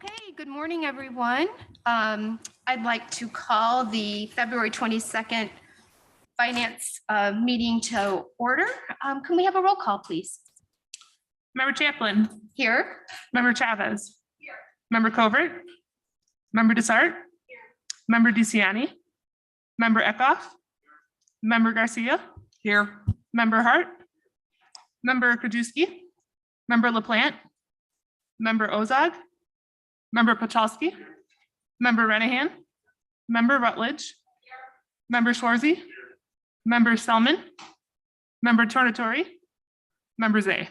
Okay, good morning, everyone. I'd like to call the February 22nd Finance meeting to order. Can we have a roll call, please? Member Chaplin. Here. Member Chavez. Here. Member Covert. Member Desart. Here. Member DeCiani. Member Eckhoff. Member Garcia. Here. Member Hart. Member Krajewski. Member LaPlante. Member Ozog. Member Pachalski. Member Renahan. Member Rutledge. Member Schwarzy. Member Selman. Member Tornatori. Member Zay.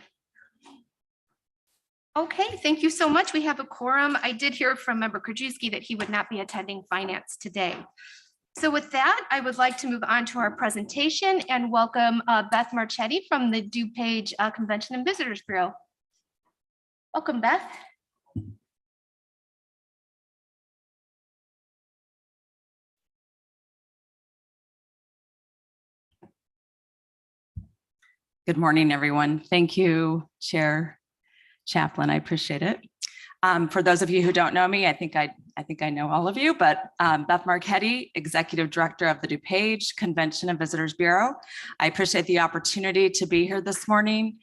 Okay, thank you so much. We have a quorum. I did hear from Member Krajewski that he would not be attending finance today. So with that, I would like to move on to our presentation and welcome Beth Marchetti from the DuPage Convention and Visitors Bureau. Welcome, Beth. Good morning, everyone. Thank you, Chair Chaplin. I appreciate it. For those of you who don't know me, I think I know all of you, but Beth Marchetti, Executive Director of the DuPage Convention and Visitors Bureau. I appreciate the opportunity to be here this morning.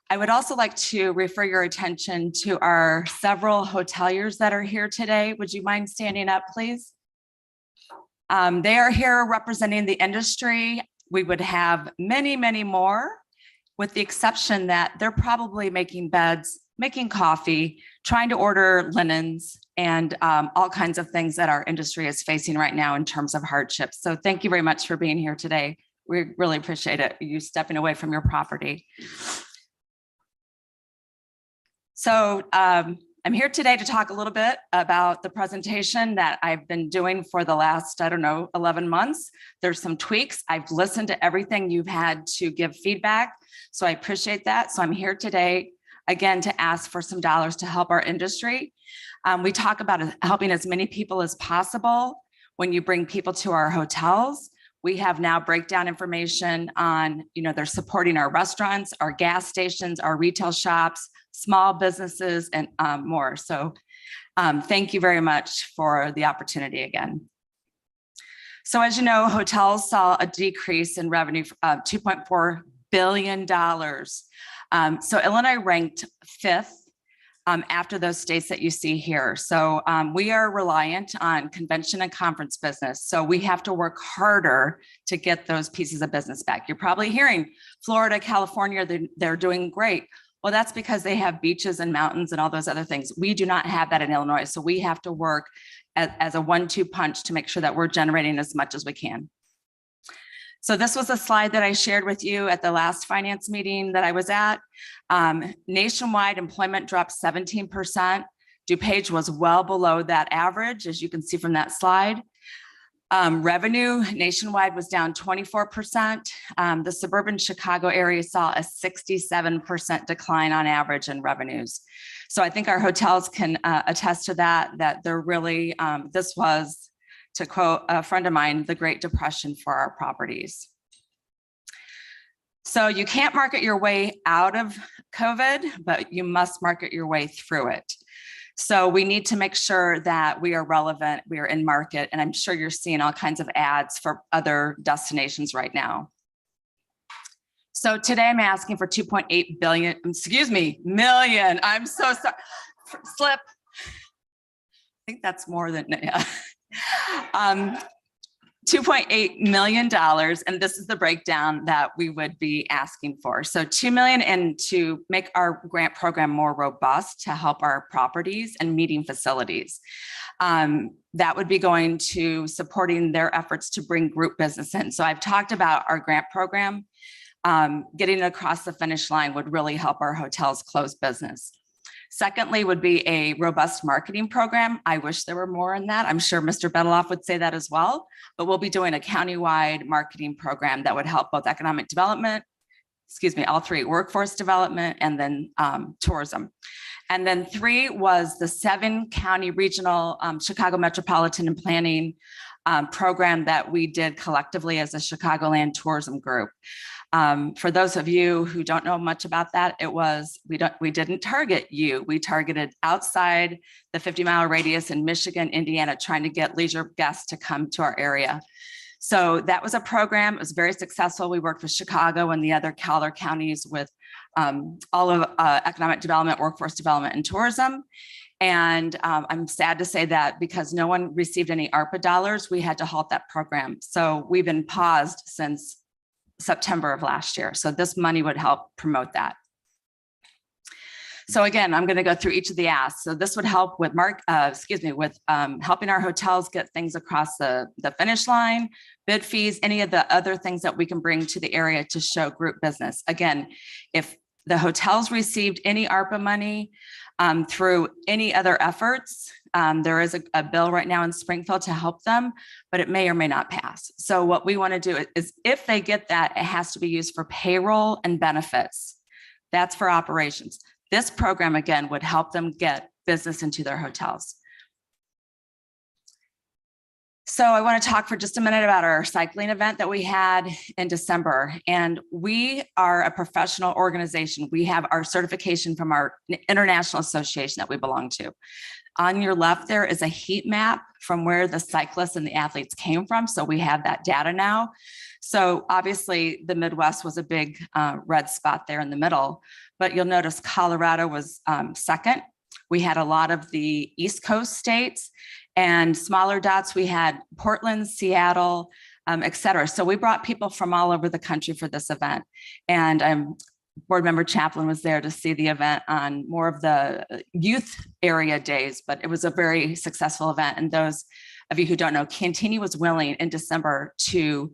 I would also like to refer your attention to our several hoteliers that are here today. Would you mind standing up, please? They are here representing the industry. We would have many, many more, with the exception that they're probably making beds, making coffee, trying to order linens, and all kinds of things that our industry is facing right now in terms of hardships. So thank you very much for being here today. We really appreciate it, you stepping away from your property. So I'm here today to talk a little bit about the presentation that I've been doing for the last, 11 months. There's some tweaks. I've listened to everything you've had to give feedback, so I appreciate that. So I'm here today, again, to ask for some dollars to help our industry. We talk about helping as many people as possible when you bring people to our hotels. We have now breakdown information on, they're supporting our restaurants, our gas stations, our retail shops, small businesses, and more. So thank you very much for the opportunity again. So as you know, hotels saw a decrease in revenue of $2.4 billion. So Illinois ranked 5th after those states that you see here. So we are reliant on convention and conference business. So we have to work harder to get those pieces of business back. You're probably hearing Florida, California, they're doing great. Well, that's because they have beaches and mountains and all those other things. We do not have that in Illinois. So we have to work as a 1-2 punch to make sure that we're generating as much as we can. So this was a slide that I shared with you at the last finance meeting that I was at. Nationwide employment dropped 17%. DuPage was well below that average, as you can see from that slide. Revenue nationwide was down 24%. The suburban Chicago area saw a 67% decline on average in revenues. So I think our hotels can attest to that they're really, this was, to quote a friend of mine, the Great Depression for our properties. So you can't market your way out of COVID, but you must market your way through it. So we need to make sure that we are relevant, we are in market, and I'm sure you're seeing all kinds of ads for other destinations right now. So today I'm asking for 2.8 billion, million. I'm so sorry, slip. I think that's more than, yeah. $2.8 million, and this is the breakdown that we would be asking for. So $2 million, and to make our grant program more robust to help our properties and meeting facilities. That would be going to supporting their efforts to bring group business in. So I've talked about our grant program. Getting it across the finish line would really help our hotels close business. Secondly, would be a robust marketing program. I wish there were more in that. I'm sure Mr. Bedeloff would say that as well, but we'll be doing a countywide marketing program that would help both economic development, all three, workforce development, and then tourism. And then 3 was the 7-county regional Chicago Metropolitan and Planning program that we did collectively as a Chicagoland tourism group. For those of you who don't know much about that, we didn't target you. We targeted outside the 50-mile radius in Michigan, Indiana, trying to get leisure guests to come to our area. So that was a program. It was very successful. We worked with Chicago and the other Collier counties with all of economic development, workforce development, and tourism. And I'm sad to say that because no one received any ARPA dollars, we had to halt that program. So we've been paused since September of last year. So this money would help promote that. So again, I'm going to go through each of the asks. So this would help with helping our hotels get things across the finish line, bid fees, any of the other things that we can bring to the area to show group business. Again, if the hotels received any ARPA money through any other efforts, there is a bill right now in Springfield to help them, but it may or may not pass. So what we want to do is if they get that, it has to be used for payroll and benefits. That's for operations. This program, again, would help them get business into their hotels. So I want to talk for just a minute about our cycling event that we had in December. And we are a professional organization. We have our certification from our international association that we belong to. On your left, there is a heat map from where the cyclists and the athletes came from. So we have that data now. So obviously the Midwest was a big red spot there in the middle, but you'll notice Colorado was second. We had a lot of the East Coast states and smaller dots. We had Portland, Seattle, et cetera. So we brought people from all over the country for this event. And Board Member Chaplin was there to see the event on more of the youth area days, but it was a very successful event. And those of you who don't know, Cantini was willing in December to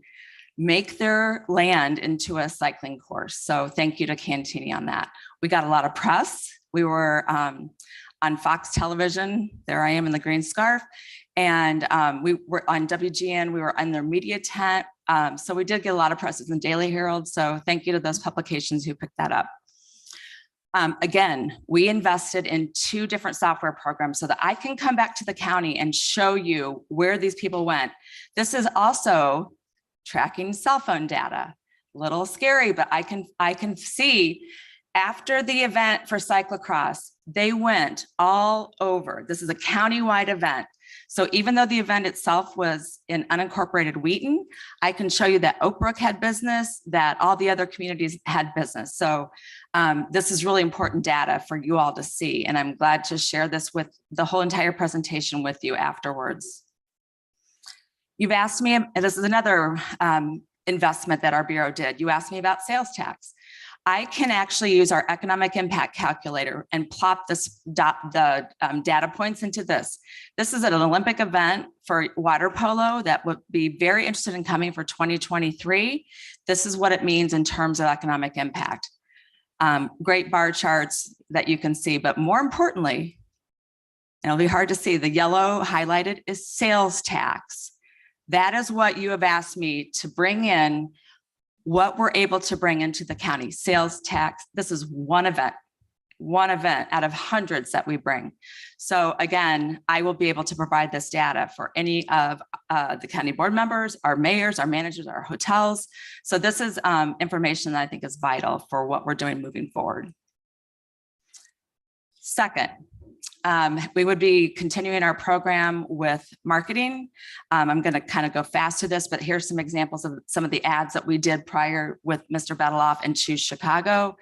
make their land into a cycling course. So thank you to Cantini on that. We got a lot of press. We were on Fox television. There I am in the green scarf. And we were on WGN. We were in their media tent. So we did get a lot of press in the Daily Herald. So thank you to those publications who picked that up. Again, we invested in 2 different software programs so that I can come back to the county and show you where these people went. This is also tracking cell phone data. A little scary, but I can see after the event for cyclocross, they went all over. This is a countywide event. So even though the event itself was in unincorporated Wheaton, I can show you that Oak Brook had business, that all the other communities had business. So this is really important data for you all to see. And I'm glad to share this with the whole entire presentation with you afterwards. You've asked me, and this is another investment that our Bureau did. You asked me about sales tax. I can actually use our economic impact calculator and plop the data points into this. This is an Olympic event for water polo that would be very interested in coming for 2023. This is what it means in terms of economic impact. Great bar charts that you can see, but more importantly, and it'll be hard to see, the yellow highlighted is sales tax. That is what you have asked me to bring in, what we're able to bring into the county, sales tax. This is one event out of hundreds that we bring. So again, I will be able to provide this data for any of the county board members, our mayors, our managers, our hotels. So this is information that I think is vital for what we're doing moving forward. Second, we would be continuing our program with marketing. I'm going to kind of go fast to this, but here's some examples of some of the ads that we did prior with Mr. Bedeloff and Choose Chicago.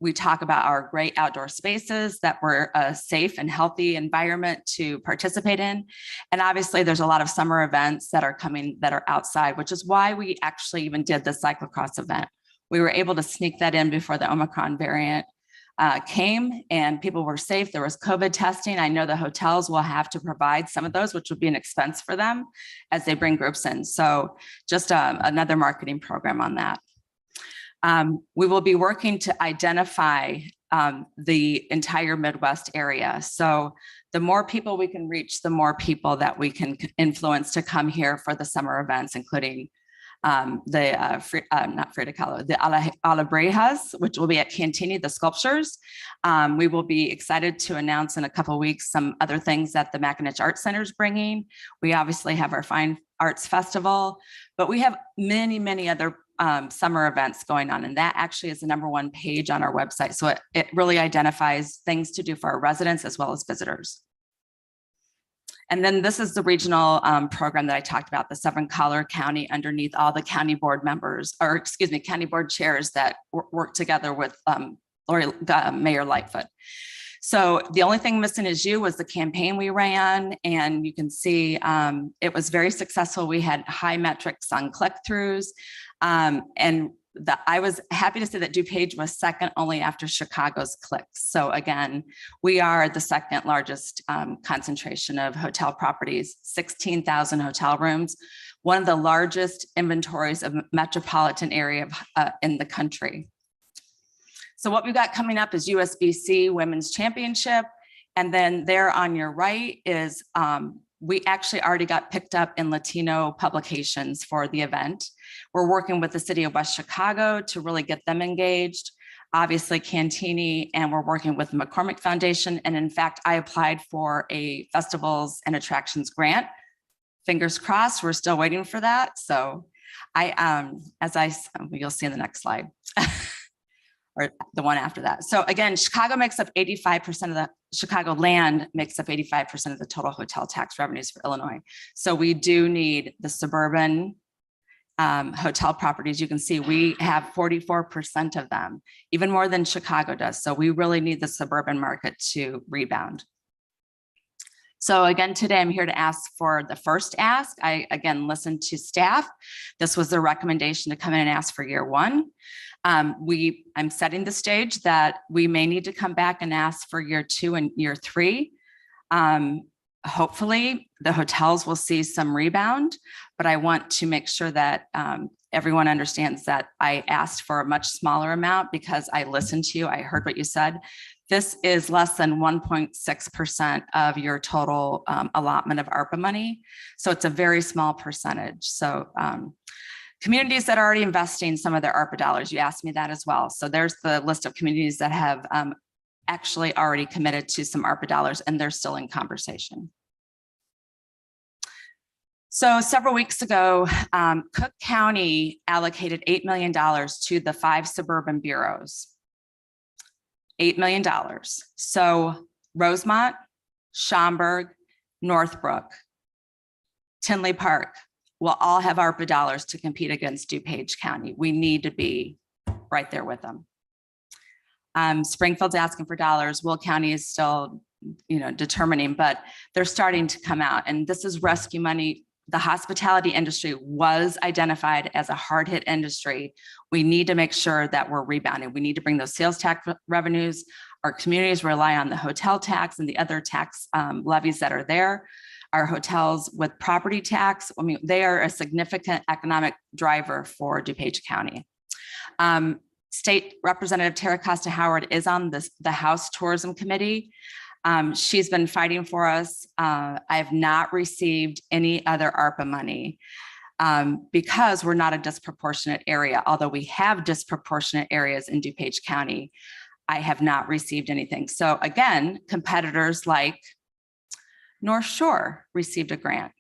We talk about our great outdoor spaces, that we're a safe and healthy environment to participate in. And obviously there's a lot of summer events that are coming that are outside, which is why we actually even did the cyclocross event. We were able to sneak that in before the Omicron variant came and people were safe. There was COVID testing. I know the hotels will have to provide some of those, which would be an expense for them as they bring groups in. So just another marketing program on that. We will be working to identify the entire Midwest area. So the more people we can reach, the more people that we can influence to come here for the summer events, including not Frida Kahlo, the Alabrejas, which will be at Cantini, the sculptures. We will be excited to announce in a couple of weeks some other things that the Mackinac Arts Center is bringing. We obviously have our Fine Arts Festival, but we have many, many other summer events going on. And that actually is the #1 page on our website. So it really identifies things to do for our residents as well as visitors. And then this is the regional program that I talked about, the 7 Collier County underneath all the county board members, or excuse me, county board chairs that work together with Mayor Lightfoot. So the only thing missing is you was the campaign we ran, and you can see it was very successful. We had high metrics on click-throughs, and I was happy to say that DuPage was second only after Chicago's clicks. So again, we are the second largest concentration of hotel properties, 16,000 hotel rooms, one of the largest inventories of metropolitan area in the country. So what we've got coming up is USBC Women's Championship. And then there on your right is, we actually already got picked up in Latino publications for the event. We're working with the city of West Chicago to really get them engaged. Obviously Cantini, and we're working with the McCormick Foundation. And in fact, I applied for a festivals and attractions grant. Fingers crossed, we're still waiting for that. So you'll see in the next slide. Or the one after that. So again, Chicago makes up 85% of the Chicago land makes up 85% of the total hotel tax revenues for Illinois. So we do need the suburban hotel properties. You can see we have 44% of them, even more than Chicago does. So we really need the suburban market to rebound. So again, today I'm here to ask for the first ask. I again listened to staff. This was the recommendation to come in and ask for year 1. I'm setting the stage that we may need to come back and ask for year 2 and year 3. Hopefully the hotels will see some rebound, but I want to make sure that everyone understands that I asked for a much smaller amount because I listened to you. I heard what you said. This is less than 1.6% of your total allotment of ARPA money. So it's a very small percentage. So communities that are already investing some of their ARPA dollars, you asked me that as well. So there's the list of communities that have actually already committed to some ARPA dollars, and they're still in conversation. So several weeks ago, Cook County allocated $8 million to the 5 suburban bureaus. $8 million. So Rosemont, Schaumburg, Northbrook, Tinley Park will all have ARPA dollars to compete against DuPage County. We need to be right there with them. Springfield's asking for dollars. Will County is still, determining, but they're starting to come out. And this is rescue money. The hospitality industry was identified as a hard hit industry. We need to make sure that we're rebounding. We need to bring those sales tax revenues. Our communities rely on the hotel tax and the other tax levies that are there. Our hotels with property tax, they are a significant economic driver for DuPage County. State Representative Tara Costa Howard is on the House Tourism Committee. She's been fighting for us. I have not received any other ARPA money because we're not a disproportionate area. Although we have disproportionate areas in DuPage County, I have not received anything. So again, competitors like North Shore received a grant.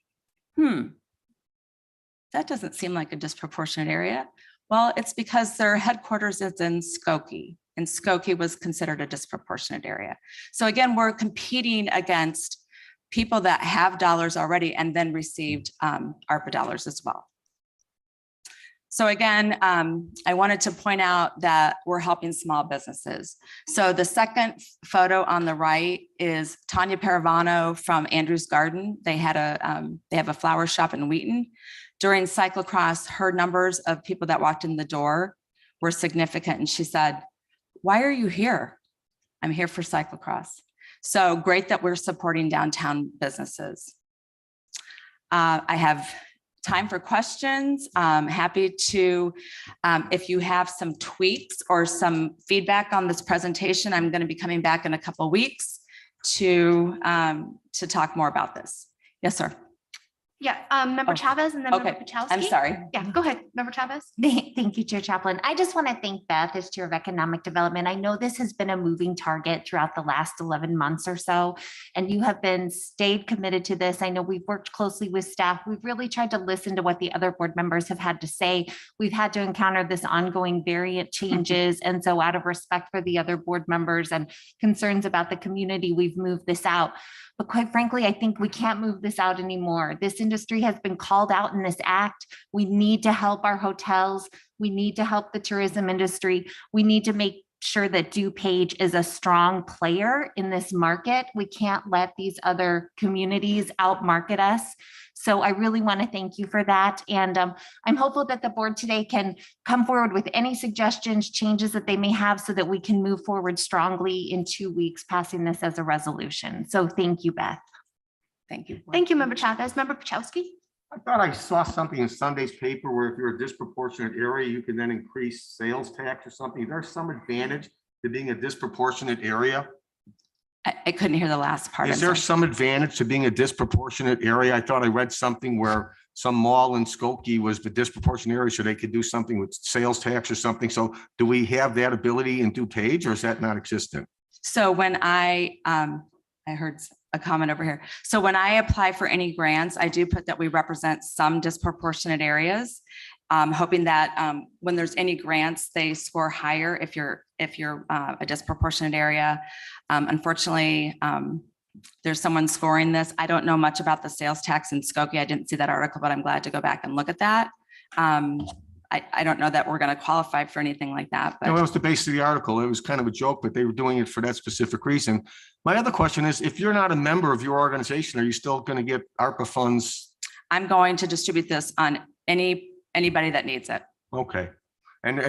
That doesn't seem like a disproportionate area. Well, it's because their headquarters is in Skokie, and Skokie was considered a disproportionate area. So again, we're competing against people that have dollars already and then received ARPA dollars as well. So again, I wanted to point out that we're helping small businesses. So the second photo on the right is Tanya Paravano from Andrew's Garden. They have a flower shop in Wheaton. During CYCLOCROSS, her numbers of people that walked in the door were significant. And she said, "Why are you here?" "I'm here for CYCLOCROSS." So great that we're supporting downtown businesses. I have time for questions. Happy to, if you have some tweaks or some feedback on this presentation, I'm going to be coming back in a couple of weeks to talk more about this. Yes, sir. Yeah, Member Oh, Chavez and then Member okay. Pachowski. I'm sorry. Yeah, go ahead, Member Chavez. Thank you, Chair Chaplin. I just want to thank Beth as Chair of Economic Development. I know this has been a moving target throughout the last 11 months or so, and you have stayed committed to this. I know we've worked closely with staff. We've really tried to listen to what the other board members have had to say. We've had to encounter this ongoing variant changes. And so out of respect for the other board members and concerns about the community, we've moved this out. But quite frankly, I think we can't move this out anymore. This industry has been called out in this act. We need to help our hotels. We need to help the tourism industry. We need to make sure that DuPage is a strong player in this market. We can't let these other communities outmarket us. So I really want to thank you for that. And I'm hopeful that the board today can come forward with any suggestions, changes that they may have so that we can move forward strongly in 2 weeks, passing this as a resolution. So thank you, Beth. Thank you. Thank you, Member Chavez. Member Pachowski. I thought I saw something in Sunday's paper where if you're a disproportionate area, you can then increase sales tax or something. There's some advantage to being a disproportionate area. I couldn't hear the last part. Is there some advantage to being a disproportionate area? I thought I read something where some mall in Skokie was the disproportionate area, so they could do something with sales tax or something. So do we have that ability in DuPage, or is that not existent? So when I heard a comment over here. So when I apply for any grants, I do put that we represent some disproportionate areas, hoping that when there's any grants, they score higher if you're a disproportionate area. Unfortunately, there's someone scoring this. I don't know much about the sales tax in Skokie. I didn't see that article, but I'm glad to go back and look at that. I don't know that we're going to qualify for anything like that. But No, that was the base of the article. It was kind of a joke, but they were doing it for that specific reason. My other question is, if you're not a member of your organization, are you still going to get ARPA funds? I'm going to distribute this on anybody that needs it. Okay. And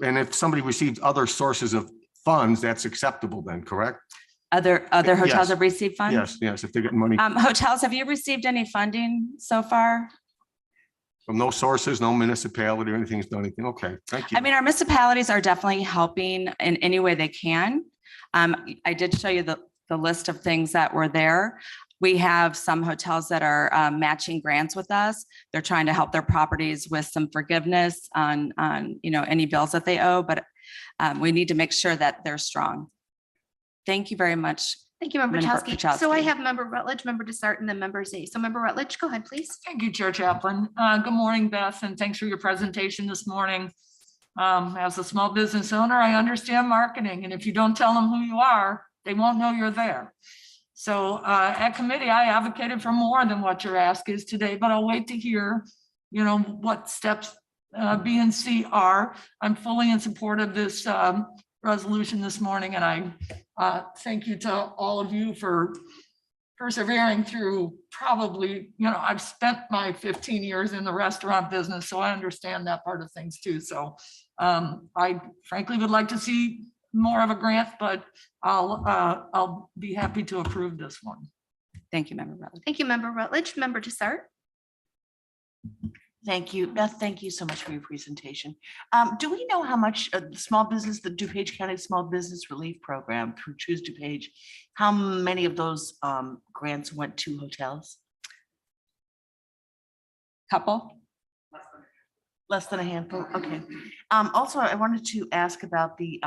if somebody received other sources of funds, that's acceptable then, correct? Other hotels Yes. have received funds? Yes, if they're getting money Hotels, have you received any funding so far? from no sources, no municipality or anything's done anything. Okay, thank you. I mean, our municipalities are definitely helping in any way they can. I did show you the list of things that were there. We have some hotels that are matching grants with us. They're trying to help their properties with some forgiveness on any bills that they owe, but we need to make sure that they're strong. Thank you very much. Thank you, Member Member Pachowski. So I Pachowski. have Member Rutledge, Member Desart, and then Member Z. So Member Rutledge, go ahead, please. Thank you, Chair Chaplin. Good morning, Beth, and thanks for your presentation this morning. As a small business owner, I understand marketing, and if you don't tell them who you are, they won't know you're there. So at committee, I advocated for more than what your ask is today, but I'll wait to hear, what steps B and C are. I'm fully in support of this resolution this morning, and I thank you to all of you for persevering through probably, I've spent my 15 years in the restaurant business, so I understand that part of things too. So I frankly would like to see more of a grant, but I'll be happy to approve this one. Thank you, Member Rutledge. Thank you, Member Rutledge. Member Desart. Thank you, Beth. Thank you so much for your presentation. Do we know how much the small business, the DuPage County Small Business Relief Program through Choose DuPage, how many of those grants went to hotels? Couple? Less than a handful? Okay. Also, I wanted to ask about the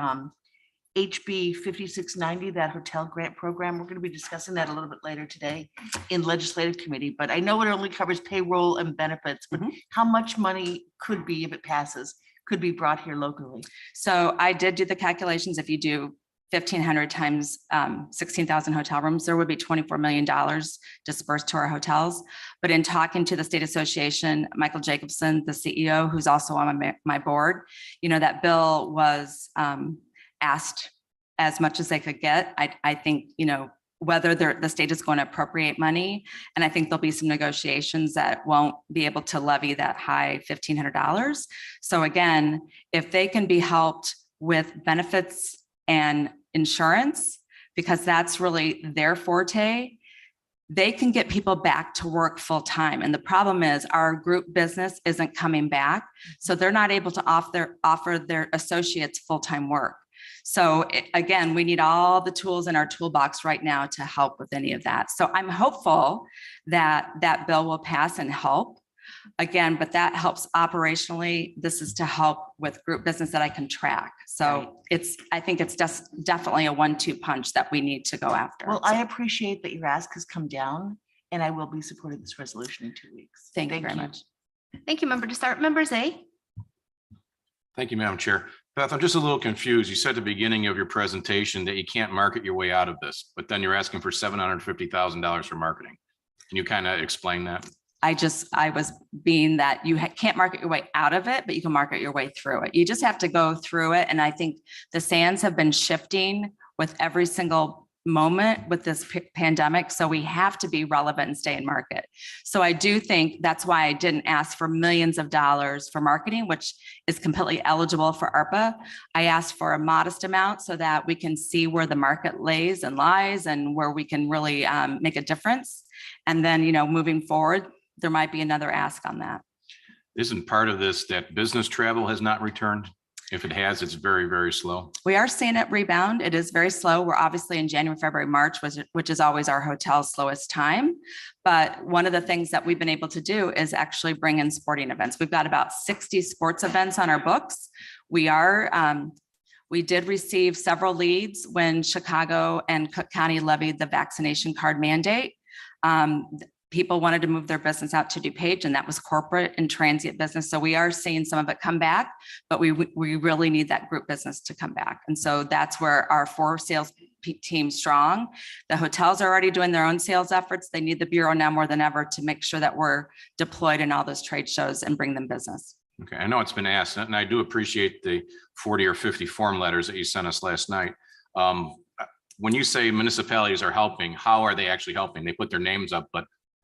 HB 5690, that hotel grant program. We're going to be discussing that a little bit later today in legislative committee, but I know it only covers payroll and benefits, but how much money could be, if it passes, could be brought here locally? So I did do the calculations. If you do 1,500 times 16,000 hotel rooms, there would be $24 million dispersed to our hotels. But in talking to the state association, Michael Jacobson, the CEO, who's also on my board, that bill was asked as much as they could get. I think, whether the state is going to appropriate money, and I think there'll be some negotiations that won't be able to levy that high $1,500. So again, if they can be helped with benefits and insurance, because that's really their forte, they can get people back to work full time. And the problem is our group business isn't coming back. So they're not able to offer their associates full-time work. So again, we need all the tools in our toolbox right now to help with any of that. So I'm hopeful that that bill will pass and help. Again, but that helps operationally. This is to help with group business that I can track. So I think it's just definitely a 1-2 punch that we need to go after. Well, I appreciate that your ask has come down, and I will be supporting this resolution in 2 weeks. Thank you very much. Thank you, Member Dessart. Member Zay? Thank you, Madam Chair. Beth, I'm just a little confused. You said at the beginning of your presentation that you can't market your way out of this, but then you're asking for $750,000 for marketing. Can you kind of explain that? I was being that you can't market your way out of it, but you can market your way through it. You just have to go through it. And I think the sands have been shifting with every single moment with this pandemic. So we have to be relevant and stay in market. So I do think that's why I didn't ask for millions of dollars for marketing, which is completely eligible for ARPA. I asked for a modest amount so that we can see where the market lays and lies and where we can really make a difference. And then, moving forward, there might be another ask on that. Isn't part of this that business travel has not returned? If it has, it's very, very slow. We are seeing it rebound. It is very slow. We're obviously in January, February, March, which is always our hotel's slowest time. But one of the things that we've been able to do is actually bring in sporting events. We've got about 60 sports events on our books. We did receive several leads when Chicago and Cook County levied the vaccination card mandate. People wanted to move their business out to DuPage, and that was corporate and transient business. So we are seeing some of it come back, but we really need that group business to come back. And so that's where our 4 sales team's strong. The hotels are already doing their own sales efforts. They need the Bureau now more than ever to make sure that we're deployed in all those trade shows and bring them business. Okay, I know it's been asked, and I do appreciate the 40 or 50 form letters that you sent us last night. When you say municipalities are helping, how are they actually helping? They put their names up, but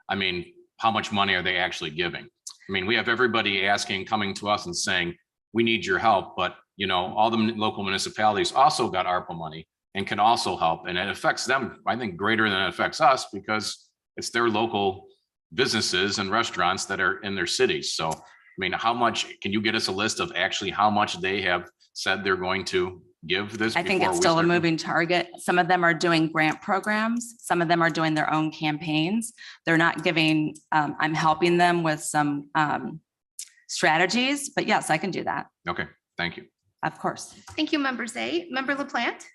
I mean, how much money are they actually giving? I mean, we have everybody coming to us and saying, we need your help, but all the local municipalities also got ARPA money and can also help. And it affects them, I think, greater than it affects us because it's their local businesses and restaurants that are in their cities. So, I mean, how much, can you get us a list of actually how much they have said they're going to give this? I think it's still a moving target. Some of them are doing grant programs. Some of them are doing their own campaigns. They're not giving, I'm helping them with some strategies, but yes, I can do that. Okay, thank you. Of course. Thank you, Member Zay. Member LaPlante?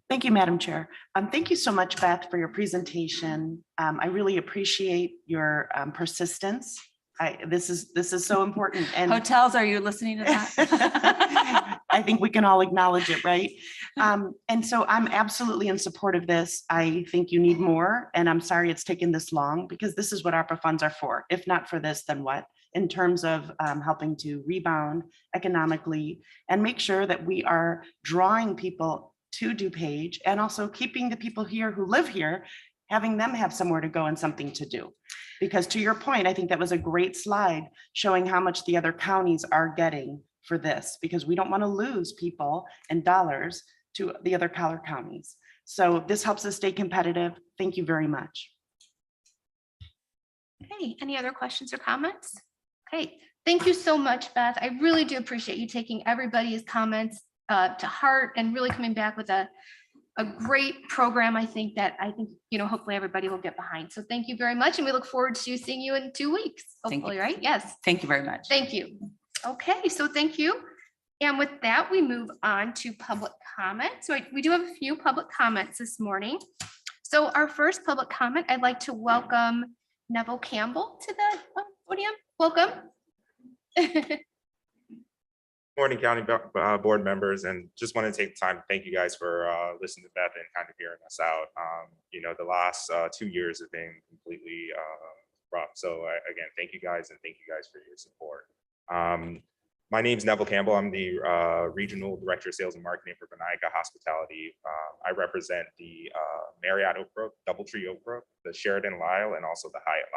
Thank you, Madam Chair. Thank you so much, Beth, for your presentation. I really appreciate your persistence. This is so important. And Hotels, are you listening to that? I think we can all acknowledge it, right? And so I'm absolutely in support of this. I think you need more, and I'm sorry it's taken this long because this is what ARPA funds are for. If not for this, then what? In terms of helping to rebound economically and make sure that we are drawing people to DuPage and also keeping the people here who live here, having them have somewhere to go and something to do. Because to your point, I think that was a great slide showing how much the other counties are getting for this, because we don't want to lose people and dollars to the other collar counties. So this helps us stay competitive. Thank you very much. Okay, any other questions or comments? Okay, thank you so much, Beth. I really do appreciate you taking everybody's comments to heart and really coming back with a great program. I think hopefully everybody will get behind. So thank you very much. And we look forward to seeing you in 2 weeks, hopefully, right? Yes. Thank you very much. Thank you. Okay, so thank you. And with that, we move on to public comment. So we do have a few public comments this morning. So our first public comment, I'd like to welcome Neville Campbell to the podium. Welcome. Morning, County Board members, and just want to take time to thank you guys for listening to Beth and kind of hearing us out. The last 2 years have been completely rough. So again, thank you guys, and thank you guys for your support. My name is Neville Campbell. I'm the Regional Director of Sales and Marketing for Vinayaga Hospitality. I represent the Marriott Oak Brook, Doubletree Oak Brook, the Sheraton Lisle, and also the Hyatt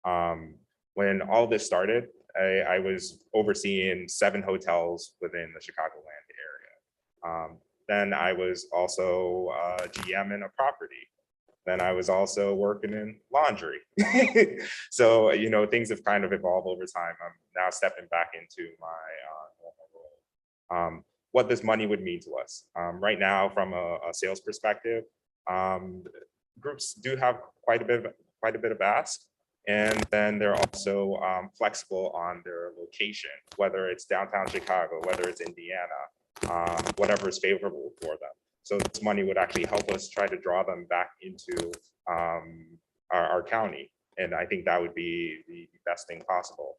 Lisle. When all this started, I was overseeing 7 hotels within the Chicagoland area. Then I was also GM in a property. Then I was also working in laundry. So, things have kind of evolved over time. I'm now stepping back into my normal role. what this money would mean to us. Right now, from a sales perspective, groups do have quite a bit of ask. And then they're also flexible on their location, whether it's downtown Chicago, whether it's Indiana, whatever is favorable for them. So this money would actually help us try to draw them back into our county. And I think that would be the best thing possible.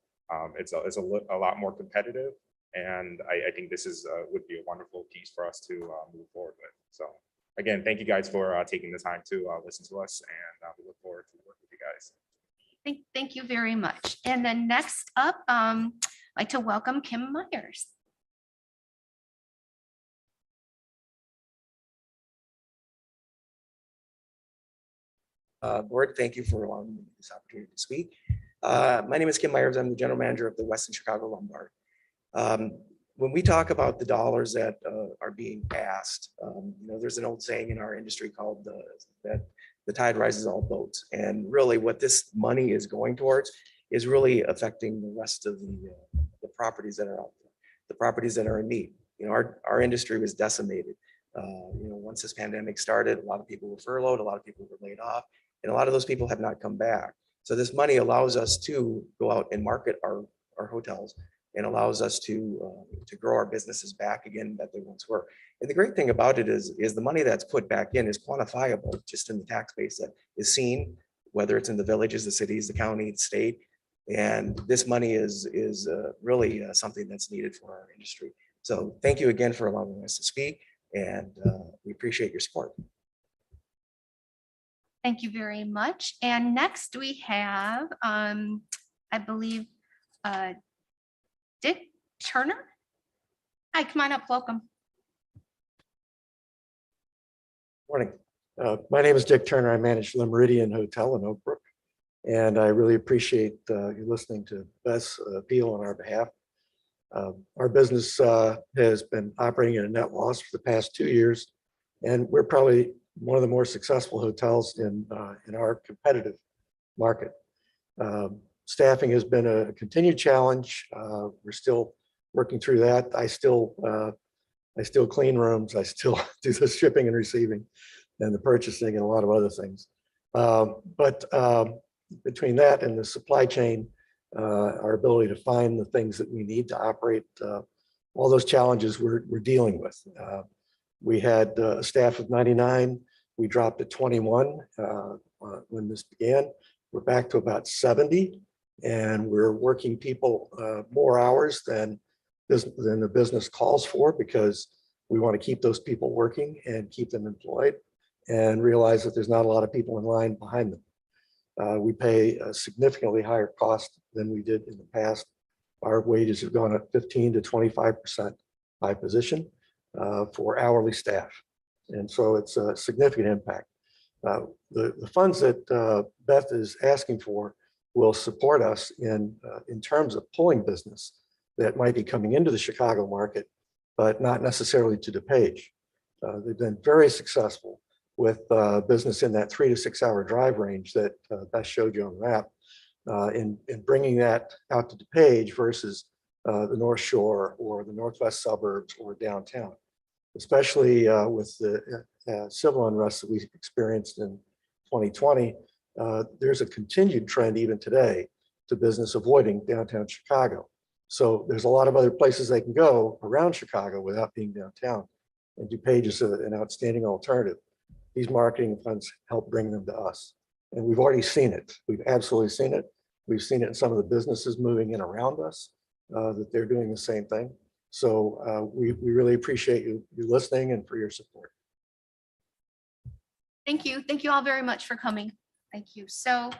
It's a lot more competitive. And I think this would be a wonderful piece for us to move forward with. So again, thank you guys for taking the time to listen to us, and we look forward to working with you guys. Thank you very much. And then next up, I'd like to welcome Kim Myers. Board, thank you for allowing me this opportunity to speak. My name is Kim Myers. I'm the general manager of the Western Chicago Lombard. When we talk about the dollars that are being asked, there's an old saying in our industry called that the tide rises all boats. And really what this money is going towards is really affecting the rest of the properties that are out there, the properties that are in need. Our industry was decimated. Once this pandemic started, a lot of people were furloughed, a lot of people were laid off, and a lot of those people have not come back. So this money allows us to go out and market our hotels, and allows us to grow our businesses back again that they once were. And the great thing about it is the money that's put back in is quantifiable just in the tax base that is seen, whether it's in the villages, the cities, the county, the state. And this money is really something that's needed for our industry. So thank you again for allowing us to speak, and we appreciate your support. Thank you very much. And next we have, I believe, Dick Turner. Hi, come on up, welcome. Morning. My name is Dick Turner. I manage Le Meridian Hotel in Oak Brook, and I really appreciate you listening to Beth's appeal on our behalf. Our business has been operating at a net loss for the past 2 years, and we're probably one of the more successful hotels in our competitive market. Staffing has been a continued challenge. We're still working through that. I still clean rooms. I still do the shipping and receiving and the purchasing and a lot of other things. But between that and the supply chain, our ability to find the things that we need to operate, all those challenges we're dealing with. We had a staff of 99. We dropped to 21 when this began. We're back to about 70. And we're working people more hours than the business calls for, because we want to keep those people working and keep them employed, and realize that there's not a lot of people in line behind them. We pay a significantly higher cost than we did in the past. Our wages have gone up 15 to 25% by position for hourly staff. And so it's a significant impact. The funds that Beth is asking for will support us in terms of pulling business that might be coming into the Chicago market, but not necessarily to DuPage. They've been very successful with business in that 3 to 6 hour drive range that Beth showed you on the map, in bringing that out to DuPage versus the North Shore or the Northwest suburbs or downtown, especially with the civil unrest that we experienced in 2020. There's a continued trend even today to business avoiding downtown Chicago. So there's a lot of other places they can go around Chicago without being downtown. And DuPage is an outstanding alternative. These marketing funds help bring them to us. And we've already seen it. We've absolutely seen it. We've seen it in some of the businesses moving in around us, that they're doing the same thing. So we really appreciate you listening and for your support. Thank you. Thank you all very much for coming. Thank you. So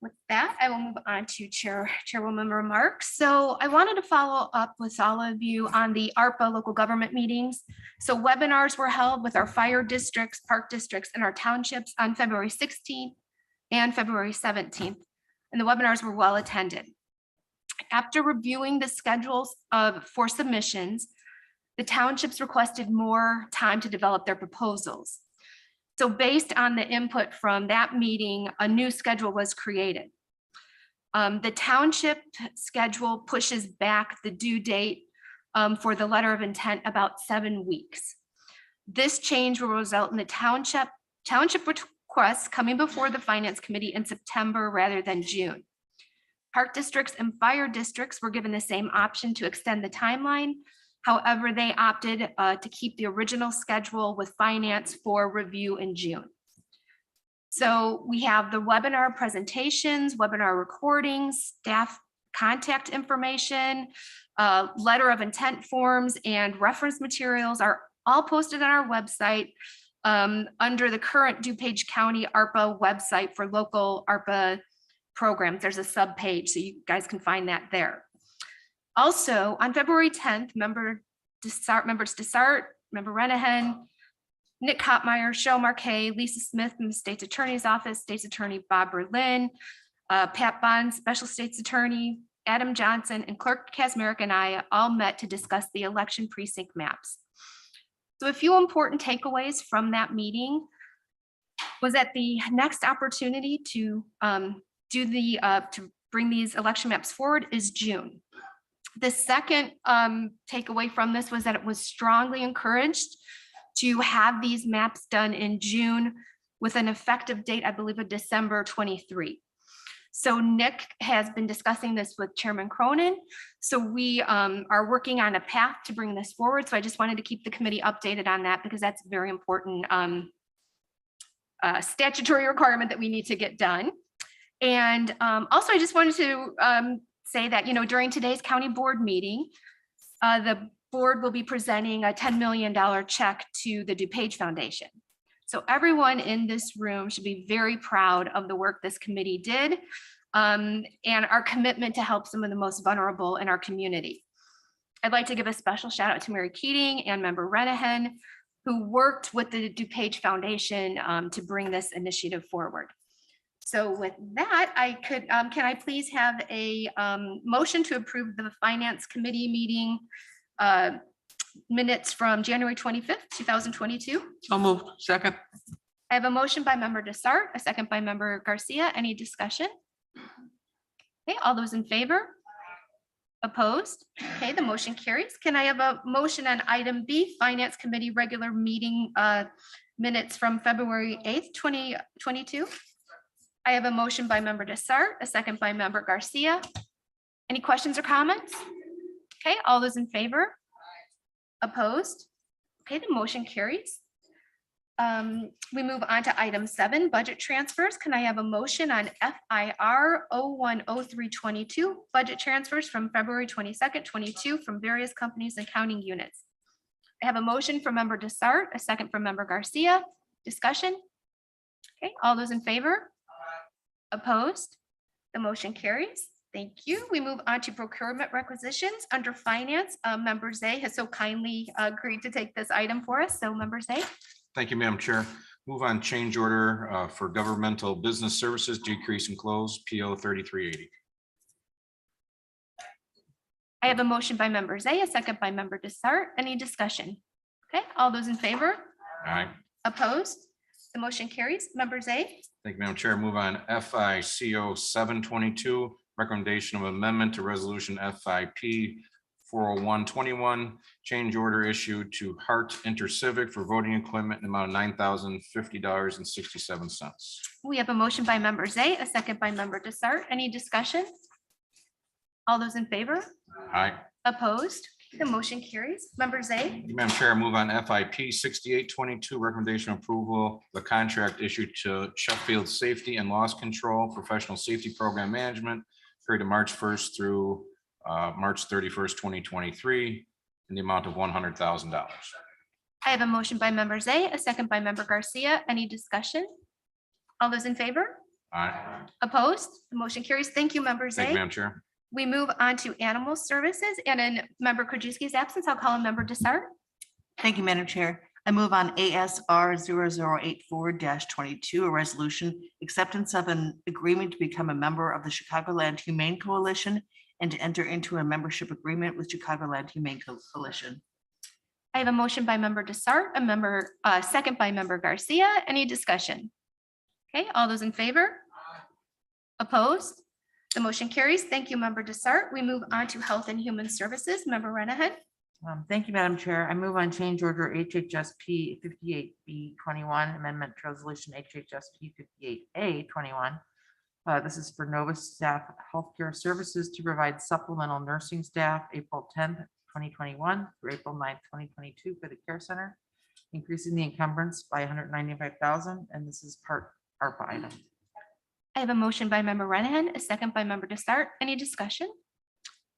with that, I will move on to Chairwoman remarks. So I wanted to follow up with all of you on the ARPA local government meetings. So webinars were held with our fire districts, park districts, and our townships on February 16th and February 17th. And the webinars were well attended. After reviewing the schedules for submissions, the townships requested more time to develop their proposals. So based on the input from that meeting, a new schedule was created. The township schedule pushes back the due date for the letter of intent about 7 weeks. This change will result in the township requests coming before the Finance Committee in September rather than June. Park districts and fire districts were given the same option to extend the timeline. However, they opted to keep the original schedule with finance for review in June. So we have the webinar presentations, webinar recordings, staff contact information, letter of intent forms, and reference materials are all posted on our website under the current DuPage County ARPA website for local ARPA programs. There's a sub page, so you guys can find that there. Also, on February 10th, members Dessart, member Renahan, Nick Hopmeyer, Cheryl Marquet, Lisa Smith from the State's Attorney's Office, State's Attorney Bob Berlin, Pat Bond, Special State's Attorney, Adam Johnson, and Clerk Kazmarek and I all met to discuss the election precinct maps. So a few important takeaways from that meeting was that the next opportunity to bring these election maps forward is June. The second takeaway from this was that it was strongly encouraged to have these maps done in June with an effective date, I believe, of December 23. So Nick has been discussing this with Chairman Cronin. So we are working on a path to bring this forward. So I just wanted to keep the committee updated on that because that's a very important statutory requirement that we need to get done. And also I just wanted to say that, during today's county board meeting, the board will be presenting a $10 million check to the DuPage Foundation. So everyone in this room should be very proud of the work this committee did and our commitment to help some of the most vulnerable in our community. I'd like to give a special shout out to Mary Keating and member Renahan, who worked with the DuPage Foundation to bring this initiative forward. So with that, can I please have a motion to approve the Finance Committee meeting minutes from January 25th, 2022? So moved. Second. I have a motion by member Dessart, a second by member Garcia. Any discussion? Okay, all those in favor? Opposed? Okay, the motion carries. Can I have a motion on item B, Finance Committee regular meeting minutes from February 8th, 2022? I have a motion by member Dessart, a second by member Garcia. Any questions or comments? Okay, all those in favor? Opposed? Okay, the motion carries. We move on to item 7, budget transfers. Can I have a motion on FIR 010322, budget transfers from February 22nd, 22 from various companies and counting units? I have a motion from member Dessart, a second from member Garcia. Discussion? Okay, all those in favor? Opposed? The motion carries. Thank you. We move on to procurement requisitions under finance. Member Zay has so kindly agreed to take this item for us. So member Zay. Thank you, Madam Chair. Move on change order for governmental business services, decrease and close, PO 3380. I have a motion by member Zay, a second by member Dessart. Any discussion? Okay, all those in favor? Aye. Opposed? The motion carries. Member Zay. Thank you, Madam Chair. Move on FICO 722, recommendation of amendment to resolution FIP 40121, change order issued to Hart Intercivic for voting equipment in the amount of $9,050.67. We have a motion by member Zay, a second by member Dessart. Any discussion? All those in favor? Aye. Opposed? The motion carries. Member Zay. Madam Chair, move on FIP 6822, recommendation approval, the contract issued to Sheffield Safety and Loss Control Professional Safety Program Management, period of March 1st through March 31st, 2023, in the amount of $100,000. I have a motion by member Zay, a second by member Garcia. Any discussion? All those in favor? Aye. Opposed? The motion carries. Thank you, member Thank you, Zay. Madam Chair. We move on to animal services, and in member Krajewski's absence, I'll call on member Dessart. Thank you, Madam Chair. I move on ASR 0084-22, a resolution acceptance of an agreement to become a member of the Chicagoland Humane Coalition and to enter into a membership agreement with Chicagoland Humane Coalition. I have a motion by member Dessart, second by member Garcia. Any discussion? Okay, all those in favor? Opposed? The motion carries. Thank you, member Dessart. We move on to health and human services. Member Renahan. Thank you, Madam Chair. I move on change order HHSP 58B21, amendment to resolution HHSP 58A21. This is for Nova Staff Healthcare Services to provide supplemental nursing staff April 10th, 2021 through April 9th, 2022 for the care center, increasing the encumbrance by 195,000, and this is part ARPA item. I have a motion by member Renahan, a second by member Desart. Any discussion?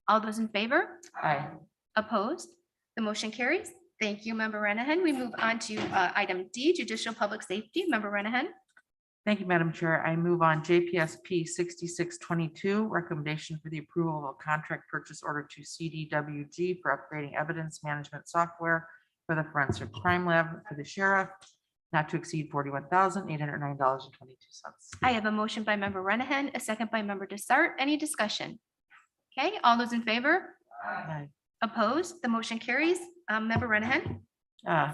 All those in favor? Aye. Opposed? The motion carries. Thank you, member Renahan. We move on to item D, judicial public safety. Member Renahan. Thank you, Madam Chair. I move on JPSP 6622, recommendation for the approval of a contract purchase order to CDWG for upgrading evidence management software for the forensic crime lab for the sheriff, not to exceed $41,809.22. I have a motion by member Renahan, a second by member Desart. Any discussion? Okay, all those in favor? Aye. Opposed? The motion carries. Member Renahan.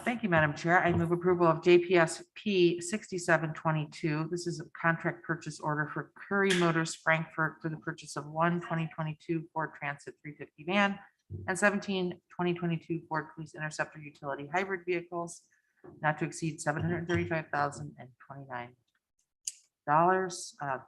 Thank you, Madam Chair. I move approval of JPSP 6722. This is a contract purchase order for Curry Motors Frankfurt for the purchase of one 2022 Ford Transit 350 van and 17 2022 Ford Police Interceptor utility hybrid vehicles, not to exceed $735,029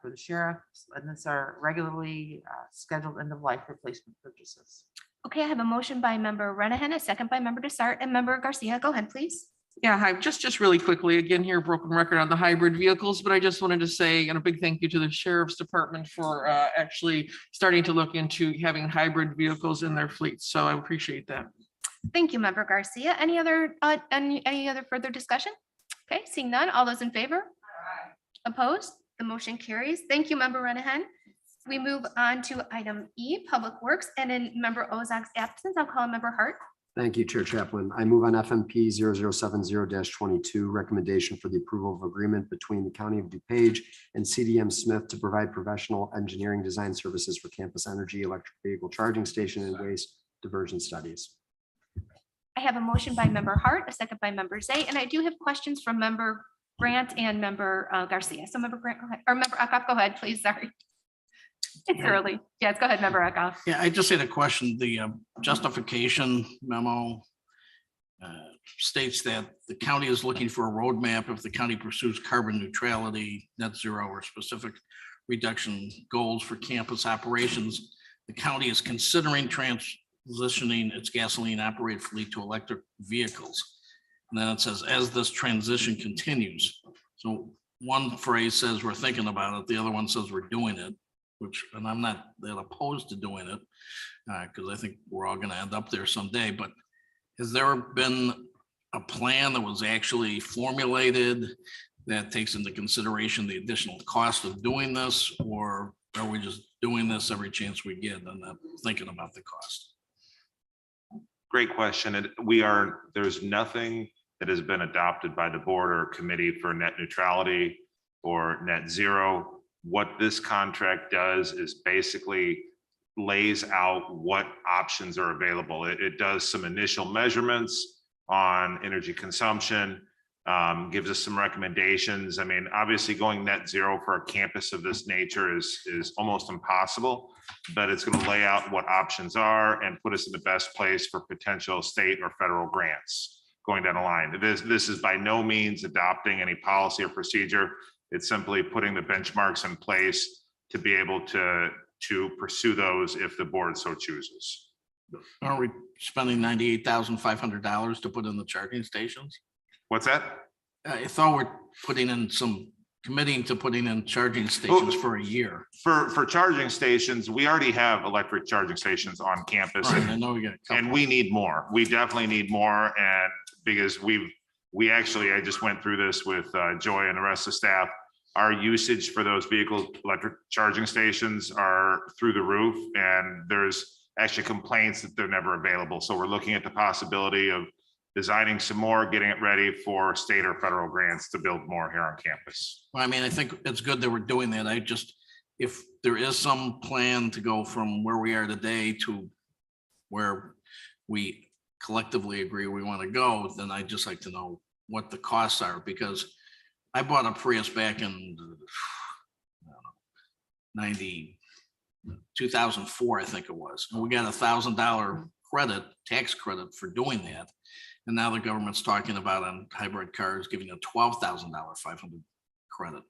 for the sheriff. And these are regularly scheduled end of life replacement purchases. Okay, I have a motion by member Renahan, a second by member Desart, and member Garcia. Go ahead, please. Yeah, hi, just really quickly, again, here, broken record on the hybrid vehicles, but I just wanted to say, and a big thank you to the Sheriff's Department for actually starting to look into having hybrid vehicles in their fleets. So I appreciate that. Thank you, member Garcia. Any other further discussion? Okay, seeing none. All those in favor? Opposed? The motion carries. Thank you, member Renahan. We move on to item E, Public Works, and in member Ozag's absence, I'll call member Hart. Thank you, Chair Chaplin. I move on FMP 0070-22, recommendation for the approval of agreement between the County of DuPage and CDM Smith to provide professional engineering design services for campus energy, electric vehicle charging station, and waste diversion studies. I have a motion by member Hart, a second by member Zay, and I do have questions from member Grant and member Garcia. So member Grant, go ahead, or member Ackoff, go ahead, please. Sorry. It's early. Yes, go ahead, member Ackoff. Yeah, I just had a question. The justification memo states that the county is looking for a roadmap if the county pursues carbon neutrality, net zero, or specific reduction goals for campus operations. The county is considering transitioning its gasoline operated fleet to electric vehicles. And then it says, as this transition continues. So one phrase says we're thinking about it. The other one says we're doing it, which, and I'm not that opposed to doing it because I think we're all going to end up there someday. But has there been a plan that was actually formulated that takes into consideration the additional cost of doing this, or are we just doing this every chance we get and not thinking about the cost? Great question. And there's nothing that has been adopted by the board or committee for net neutrality or net zero. What this contract does is basically lays out what options are available. It does some initial measurements on energy consumption, gives us some recommendations. I mean, obviously going net zero for a campus of this nature is almost impossible, but it's going to lay out what options are and put us in the best place for potential state or federal grants going down the line. This is by no means adopting any policy or procedure. It's simply putting the benchmarks in place to be able to pursue those if the board so chooses. Aren't we spending $98,500 to put in the charging stations? What's that? I thought we're committing to putting in charging stations for a year. For charging stations, we already have electric charging stations on campus. Right, I know we got a couple. And we need more. We definitely need more. And because I just went through this with Joy and the rest of the staff. Our usage for those vehicle electric charging stations are through the roof, and there's actually complaints that they're never available. So we're looking at the possibility of designing some more, getting it ready for state or federal grants to build more here on campus. Well, I mean, I think it's good that we're doing that. If there is some plan to go from where we are today to where we collectively agree we want to go, then I'd just like to know what the costs are, because I bought a Prius back in 2004, I think it was. And we got $1,000 credit, tax credit for doing that. And now the government's talking about on hybrid cars, giving a $12,000 500 credit.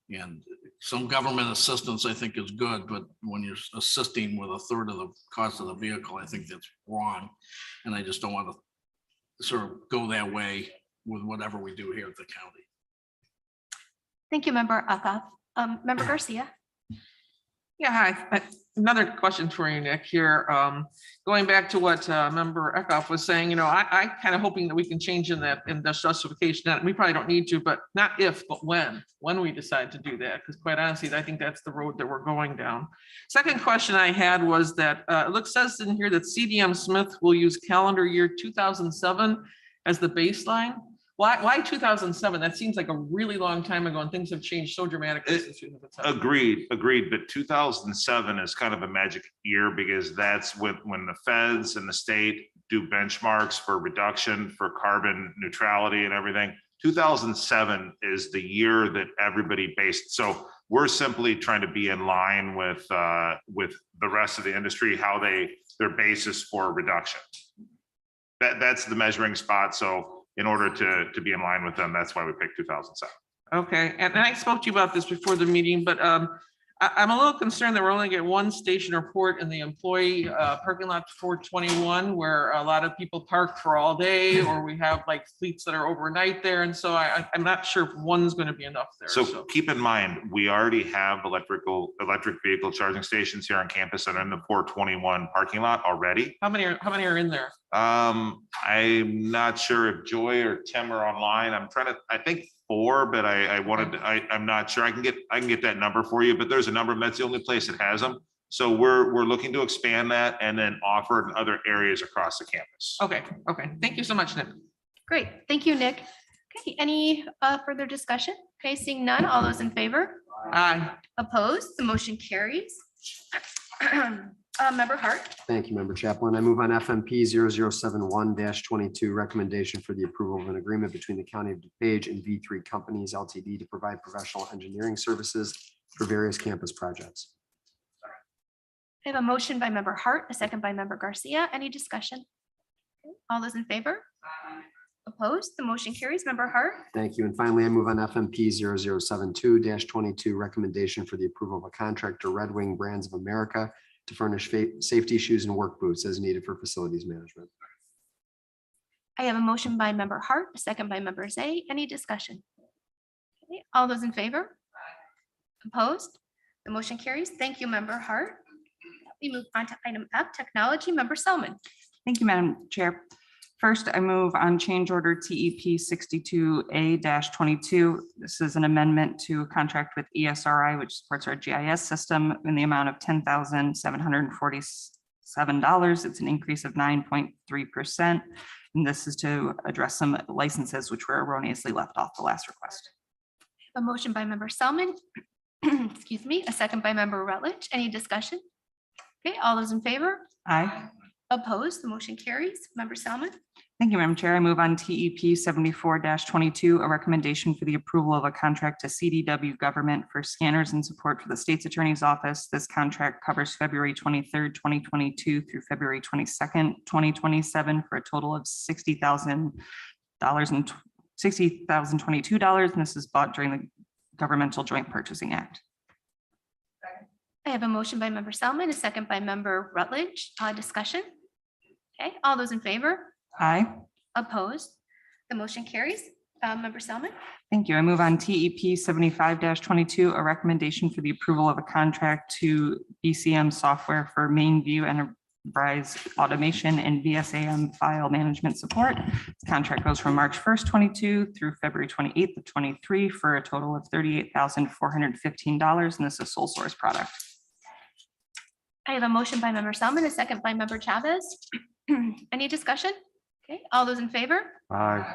And some government assistance, I think, is good, but when you're assisting with a third of the cost of the vehicle, I think that's wrong. And I just don't want to sort of go that way with whatever we do here at the county. Thank you, Member Uckoff. Member Garcia. Yeah, hi. Another question for you, Nick, here. Going back to what Member Eckhoff was saying, you know, I kind of hoping that we can change in that justification that we probably don't need to, but not if, but when we decide to do that, because quite honestly, I think that's the road that we're going down. Second question I had was that it says in here that CDM Smith will use calendar year 2007 as the baseline. Why 2007? That seems like a really long time ago, and things have changed so dramatically since 2007. Agreed. But 2007 is kind of a magic year because that's when the feds and the state do benchmarks for reduction, for carbon neutrality and everything. 2007 is the year that everybody based. So we're simply trying to be in line with the rest of the industry, how their basis for reduction. That's the measuring spot. So in order to be in line with them, that's why we picked 2007. Okay, and I spoke to you about this before the meeting, but I'm a little concerned that we're only get one station report in the employee parking lot 421, where a lot of people park for all day, or we have like fleets that are overnight there, and so I'm not sure if one's going to be enough there. So keep in mind, we already have electric vehicle charging stations here on campus and in the 421 parking lot already. How many are in there? I'm not sure if Joy or Tim are online. I think 4, but I'm not sure. I can get that number for you, but there's a number, that's the only place that has them. So we're looking to expand that and then offer in other areas across the campus. Okay. Thank you so much, Nick. Great. Thank you, Nick. Okay, any further discussion? Okay, seeing none. All those in favor? Aye. Opposed? The motion carries. Member Hart. Thank you, Member Chaplin. I move on FMP 0071-22, recommendation for the approval of an agreement between the County of DuPage and V3 Companies Ltd. to provide professional engineering services for various campus projects. I have a motion by Member Hart, a second by Member Garcia. Any discussion? All those in favor? Opposed? The motion carries. Member Hart. Thank you. And finally, I move on FMP 0072-22, recommendation for the approval of a contract to Red Wing Brands of America to furnish safety shoes and work boots as needed for facilities management. I have a motion by Member Hart, a second by Member Zay. Any discussion? Okay, all those in favor? Opposed? The motion carries. Thank you, Member Hart. We move on to item F, technology. Member Selman. Thank you, Madam Chair. First, I move on change order TEP 62A-22. This is an amendment to a contract with ESRI, which supports our GIS system in the amount of $10,747. It's an increase of 9.3%. And this is to address some licenses which were erroneously left off the last request. A motion by Member Selman. Excuse me, a second by Member Rutledge. Any discussion? Okay, all those in favor? Aye. Opposed? The motion carries. Member Selman. Thank you, Madam Chair. I move on TEP 74-22, a recommendation for the approval of a contract to CDW Government for scanners and support for the State's Attorney's Office. This contract covers February 23rd, 2022 through February 22nd, 2027 for a total of $60,022, and this is bought during the Governmental Joint Purchasing Act. I have a motion by Member Selman, a second by Member Rutledge. Discussion. Okay, all those in favor? Aye. Opposed? The motion carries. Member Selman. Thank you. I move on TEP 75-22, a recommendation for the approval of a contract to BCM software for main view enterprise automation and VSAM file management support. This contract goes from March 1st, 22 through February 28th of 23 for a total of $38,415, and this is a sole source product. I have a motion by Member Selman, a second by Member Chavez. Any discussion? Okay, all those in favor? Aye.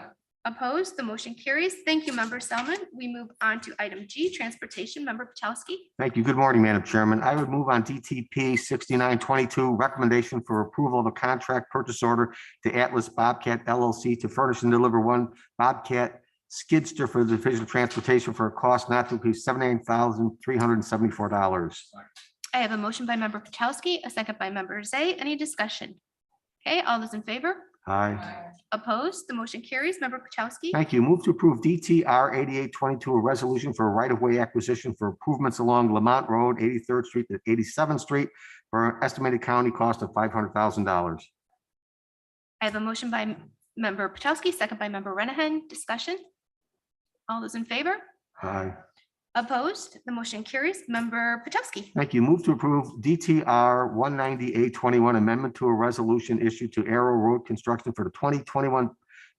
Opposed? The motion carries. Thank you, Member Selman. We move on to item G, transportation. Member Pachowski. Thank you. Good morning, Madam Chairman. I would move on DTP 6922, recommendation for approval of a contract purchase order to Atlas Bobcat LLC to furnish and deliver one Bobcat skidster for the Division of Transportation for a cost not to exceed $79,374. I have a motion by Member Pachowski, a second by Member Zay. Any discussion? Okay, all those in favor? Aye. Opposed? The motion carries. Member Pachowski? Thank you. Move to approve DTR 8822, a resolution for a right-of-way acquisition for improvements along Lamont Road, 83rd Street to 87th Street for an estimated county cost of $500,000. I have a motion by member Pachowski, second by member Renahan. Discussion? All those in favor? Aye. Opposed? The motion carries. Member Pachowski? Thank you. Move to approve DTR 19821, amendment to a resolution issued to Arrow Road Construction for the 2021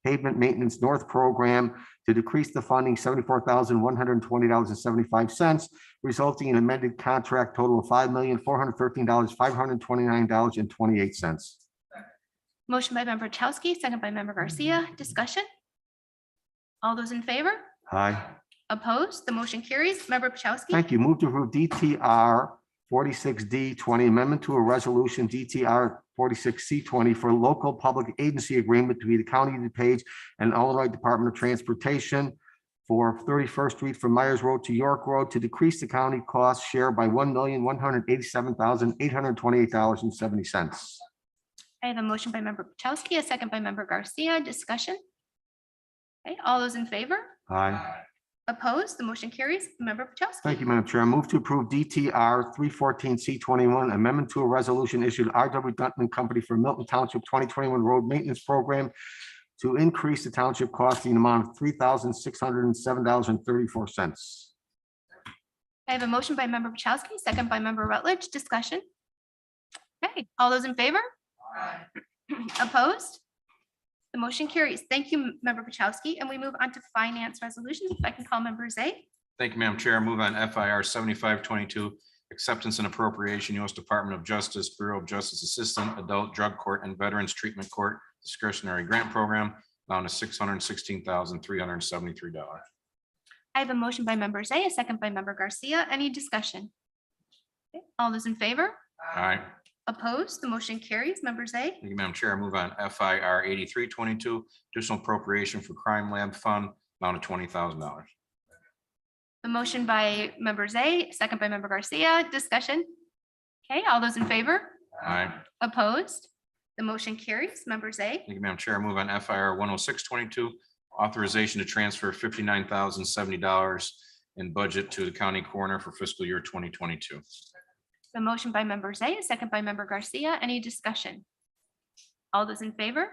Pavement Maintenance North Program to decrease the funding $74,120.75, resulting in amended contract total of $5,413,529.28. Motion by member Pachowski, second by member Garcia. Discussion? All those in favor? Aye. Opposed? The motion carries. Member Pachowski? Thank you. Move to approve DTR 46D20, amendment to a resolution DTR 46C20 for local public agency agreement between the County of DuPage and Illinois Department of Transportation for 31st Street from Myers Road to York Road to decrease the county cost share by $1,187,828.70. I have a motion by member Pachowski, a second by member Garcia. Discussion? Okay, all those in favor? Aye. Opposed? The motion carries. Member Pachowski? Thank you, Madam Chair. I move to approve DTR 314C21, amendment to a resolution issued R.W. Dunton and Company for Milton Township 2021 Road Maintenance Program to increase the township cost in the amount of $3,607.34. I have a motion by member Pachowski, second by member Rutledge. Discussion? Okay, all those in favor? Opposed? The motion carries. Thank you, member Pachowski. And we move on to finance resolutions. If I can call member Zay. Thank you, Madam Chair. Move on FIR 7522, acceptance and appropriation, U.S. Department of Justice, Bureau of Justice Assistant, Adult Drug Court and Veterans Treatment Court Discretionary Grant Program, amount of $616,373. I have a motion by member Zay, a second by member Garcia. Any discussion? Okay, all those in favor? Aye. Opposed? The motion carries. Member Zay. Thank you, Madam Chair. Move on FIR 8322, additional appropriation for Crime Lab Fund, amount of $20,000. The motion by member Zay, second by member Garcia. Discussion? Okay, all those in favor? Aye. Opposed? The motion carries. Member Zay. Thank you, Madam Chair. Move on FIR 10622, authorization to transfer $59,070 in budget to the county coroner for fiscal year 2022. The motion by member Zay, a second by member Garcia. Any discussion? All those in favor?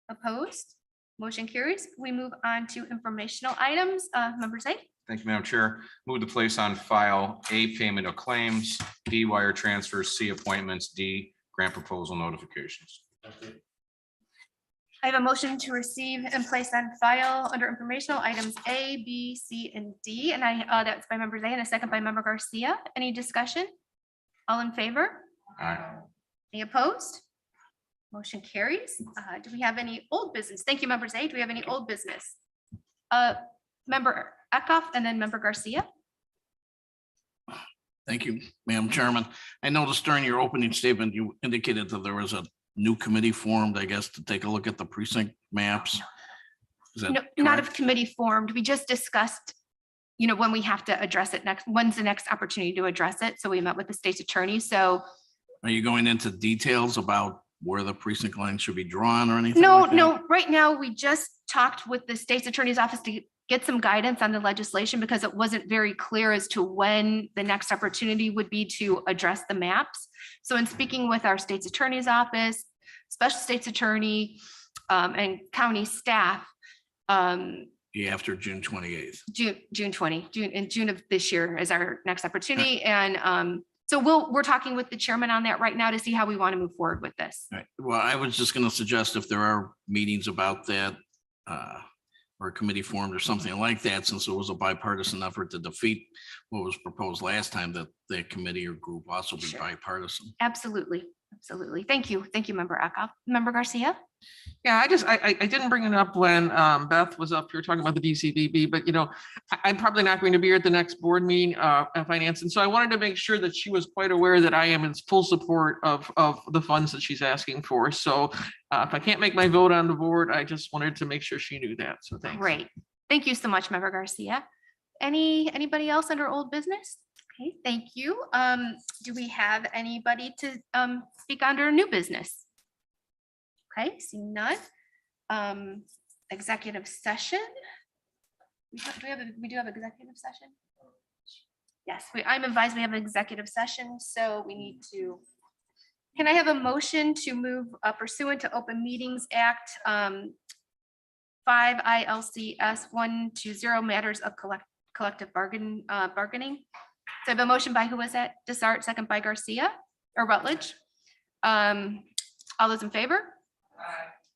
Opposed? Motion carries. We move on to informational items. Member Zay. Thank you, Madam Chair. Move to place on file A, payment of claims, B, wire transfers, C, appointments, D, grant proposal notifications. I have a motion to receive and place on file under informational items A, B, C, and D. And that's by member Zay and a second by member Garcia. Any discussion? All in favor? Aye. Any opposed? Motion carries. Do we have any old business? Thank you, member Zay. Do we have any old business? Member Eckhoff and then member Garcia. Thank you, Madam Chairman. I noticed during your opening statement, you indicated that there was a new committee formed, I guess, to take a look at the precinct maps. Is that No, not correct? a committee formed. We just discussed, when we have to address it next, when's the next opportunity to address it? So we met with the state's attorney. So Are you going into details about where the precinct line should be drawn or anything? no, like that? no, right now, we just talked with the state's attorney's office to get some guidance on the legislation because it wasn't very clear as to when the next opportunity would be to address the maps. So in speaking with our state's attorney's office, special state's attorney, and county staff, Yeah, after June 28th. June of this year is our next opportunity. And so we're talking with the chairman on that right now to see how we want to move forward with this. Right. Well, I was just going to suggest if there are meetings about that, or a committee formed or something like that, since it was a bipartisan effort to defeat what was proposed last time, that the committee or group also be Sure. bipartisan. Absolutely. Absolutely. Thank you. Thank you, member Eckhoff. Member Garcia? Yeah, I didn't bring it up when Beth was up here talking about the DCBB, but I'm probably not going to be here at the next board meeting at finance. And so I wanted to make sure that she was quite aware that I am in full support of the funds that she's asking for. So if I can't make my vote on the board, I just wanted to make sure she knew that. So thanks. Great. Thank you so much, member Garcia. Anybody else under old business? Okay, thank you. Do we have anybody to speak under new business? Okay, seeing none. Executive session. We do have executive session. Yes, I'm advised we have an executive session, so we need to. Can I have a motion to move pursuant to Open Meetings Act 5 ILCS 120 matters of collective bargaining. So I have a motion by, who was that? Desart, second by Garcia or Rutledge. All those in favor?